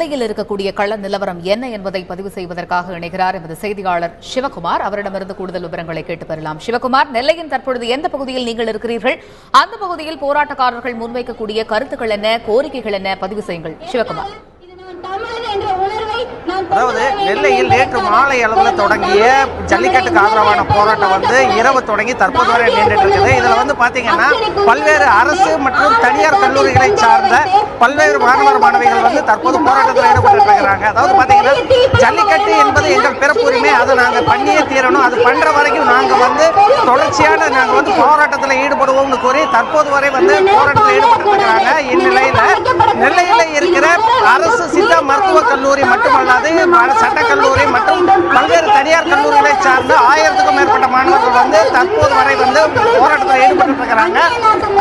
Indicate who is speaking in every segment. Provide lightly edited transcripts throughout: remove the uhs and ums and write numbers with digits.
Speaker 1: நெல்லையில் இருக்கக்கூடிய கள நிலவரம் என்ன என்பதை பதிவு செய்வதற்காக இணைகிறார் எமது செய்தியாளர் சிவகுமார். அவரிடமிருந்து கூடுதல் விவரங்களை கேட்டு பெறலாம். சிவகுமார், நெல்லையின் தற்பொழுது எந்த பகுதியில் நீங்கள் இருக்கிறீர்கள்? அந்த பகுதியில் போராட்டக்காரர்கள் முன்வைக்கக்கூடிய கருத்துக்கள் என்ன, கோரிக்கைகள் என்ன? பதிவு செய்யுங்கள் சிவகுமார்.
Speaker 2: அதாவது நெல்லையில் நேற்று மாலை அளவில் தொடங்கிய ஜல்லிக்கட்டுக்கு ஆதரவான போராட்டம் இரவு தொடங்கி தற்போது வரை நீண்டுட்டு இருக்குது. இதுல பாத்தீங்கன்னா பல்வேறு அரசு மற்றும் தனியார் கல்லூரிகளை சார்ந்த பல்வேறு மாணவிகள் தற்போது போராட்டத்தில் ஈடுபட்டு இருக்கிறாங்க. அதாவது பாத்தீங்கன்னா ஜல்லிக்கட்டு என்பது எங்கள் பிறப்புரிமை, அதை நாங்க பண்ணியே தீரணும், அது பண்ற வரைக்கும் நாங்க தொடர்ச்சியான நாங்க போராட்டத்தில் ஈடுபடுவோம்னு கூறி தற்போது வரை போராட்டத்தில் ஈடுபட்டு இருக்கிறாங்க. இந்நிலையில நெல்லையில இருக்கிற அரசு சித்தா மருத்துவ கல்லூரி மட்டுமல்லாது சட்டக்கல்லூரி மற்றும் பல்வேறு தனியார் கல்லூரிகளை சார்ந்த 1000க்கும் மேற்பட்ட மாணவர்கள் தற்போது வரை போராட்டத்தில் ஈடுபட்டு இருக்கிறாங்க.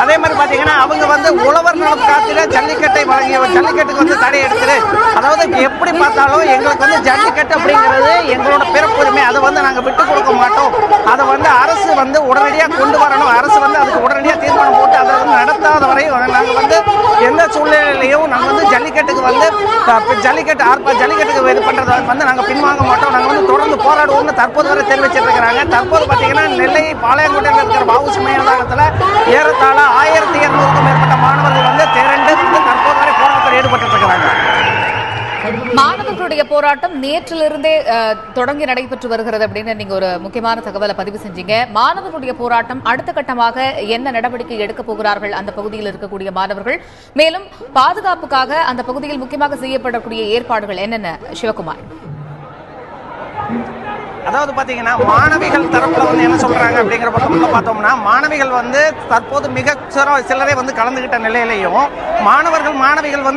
Speaker 2: அதே மாதிரி பாத்தீங்கன்னா அவங்க உழவர் நலம் காத்திர ஜல்லிக்கட்டை வழங்கிய ஜல்லிக்கட்டுக்கு தடை எடுத்துரு, அதாவது எப்படி பார்த்தாலும் எங்களுக்கு ஜல்லிக்கட்டு அப்படிங்கிறது எங்களோட பிறப்புரிமை, அதை நாங்க விட்டு கொடுக்க மாட்டோம், அதை அரசு உடனடியாக கொண்டு வரணும், அரசு அதுக்கு உடனடியாக தீர்மானம் போட்டு அதை நடத்தாத வரை நாங்க எந்த சூழ்நிலையிலையும் நாங்க ஜல்லிக்கட்டுக்கு ஜல்லிக்கட்டுக்கு இது பண்றதை நாங்க பின்வாங்க மாட்டோம், நாங்க தொடர்ந்து போராடுவோம்னு தற்போது வரை தெரிவிச்சிட்டு இருக்கிறாங்க. தற்போது பாத்தீங்கன்னா நெல்லை பாளையங்கோட்டையில் இருக்கிற வஉசி மைதானத்தில் ஏறத்தாழ 1200க்கும் மேற்பட்ட மாணவர்கள் திரண்டு தற்போது வரை போராட்டத்தில் ஈடுபட்டு இருக்கிறாங்க.
Speaker 1: மாணவர்களுடைய போராட்டம் நேற்றிலிருந்தே தொடங்கி நடைபெற்று வருகிறது அப்படின்னு நீங்க ஒரு முக்கியமான தகவலை பதிவு செஞ்சீங்க. மாணவர்களுடைய போராட்டம் அடுத்த கட்டமாக என்ன நடவடிக்கை எடுக்க போகிறார்கள் அந்த பகுதியில் இருக்கக்கூடிய மாணவர்கள்? மேலும் பாதுகாப்புக்காக அந்த பகுதியில் முக்கியமாக செய்யப்படக்கூடிய ஏற்பாடுகள் என்னென்ன சிவகுமார்?
Speaker 2: அதாவது பாத்தீங்கன்னா மாணவிகள் தரப்புல என்ன சொல்றாங்க அப்படிங்கிற பக்கத்துல பார்த்தோம்னா மாணவிகள் தற்போது மிக சிலரை கலந்துகிட்ட நிலையிலையும் மாணவிகள்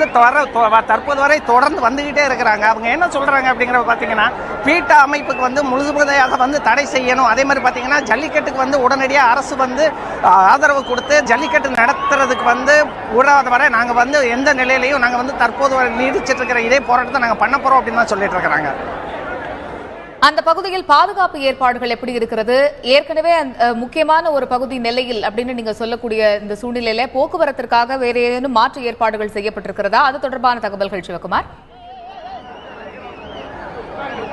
Speaker 2: தற்போது வரை தொடர்ந்து வந்துகிட்டே இருக்கிறாங்க. அவங்க என்ன சொல்றாங்க அப்படிங்கிற பாத்தீங்கன்னா பீட்டா அமைப்புக்கு முழுமையாக தடை செய்யணும். அதே மாதிரி பாத்தீங்கன்னா ஜல்லிக்கட்டுக்கு உடனடியாக அரசு ஆதரவு கொடுத்து ஜல்லிக்கட்டு நடத்துறதுக்கு விடாத வரை நாங்க எந்த நிலையிலையும் நாங்க தற்போது வரை நீடிச்சிட்டு இருக்கிற இதே போராட்டத்தை நாங்க பண்ண போறோம் அப்படின்னு தான் சொல்லிட்டு இருக்கிறாங்க.
Speaker 1: அந்த பகுதியில் பாதுகாப்பு ஏற்பாடுகள் எப்படி இருக்கிறது? ஏற்கனவே முக்கியமான ஒரு பகுதி நெல்லையில் அப்படின்னு நீங்க சொல்லக்கூடிய இந்த சூழ்நிலையில போக்குவரத்திற்காக வேற ஏதேனும் மாற்று ஏற்பாடுகள் செய்யப்பட்டிருக்கிறதா? அது தொடர்பான தகவல்கள் சிவகுமார்.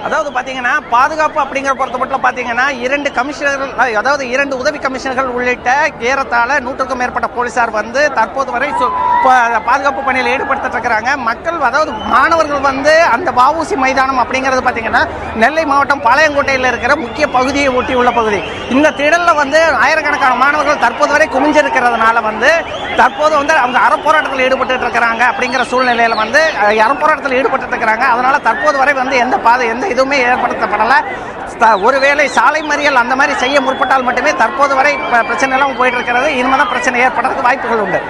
Speaker 2: அதாவது பாத்தீங்கன்னா பாதுகாப்பு அப்படிங்கிற பொறுத்த மட்டும் பாத்தீங்கன்னா 2 கமிஷனர்கள், அதாவது 2 உதவி கமிஷனர்கள் உள்ளிட்ட ஏறத்தாழ 100க்கும் மேற்பட்ட போலீசார் தற்போது வரை பாதுகாப்பு பணியில் ஈடுபடுத்திட்டு இருக்கிறாங்க. மக்கள், அதாவது மாணவர்கள் அந்த வஉசி மைதானம் அப்படிங்கிறது பாத்தீங்கன்னா நெல்லை மாவட்டம் பாளையங்கோட்டையில் இருக்கிற முக்கிய பகுதியை ஒட்டி உள்ள பகுதி. இந்த திடல்ல ஆயிரக்கணக்கான மாணவர்கள் தற்போது வரை குமிஞ்சிருக்கிறதுனால தற்போது அவங்க அறப்போராட்டத்தில் ஈடுபட்டு இருக்கிறாங்க. அப்படிங்கிற சூழ்நிலையில அறப்போராட்டத்தில் ஈடுபட்டு இருக்கிறாங்க. அதனால தற்போது வரை எந்த எதுவுமே ஏற்படுத்தப்படல. ஒருவேளை சாலை மறியல் அந்த மாதிரி செய்ய முற்பட்டால் மட்டுமே தற்போது வரை பிரச்சனை எல்லாம் போயிட்டு இருக்கிறது. இனிமேதான் பிரச்சனை ஏற்படுறதுக்கு வாய்ப்புகள் உண்டு.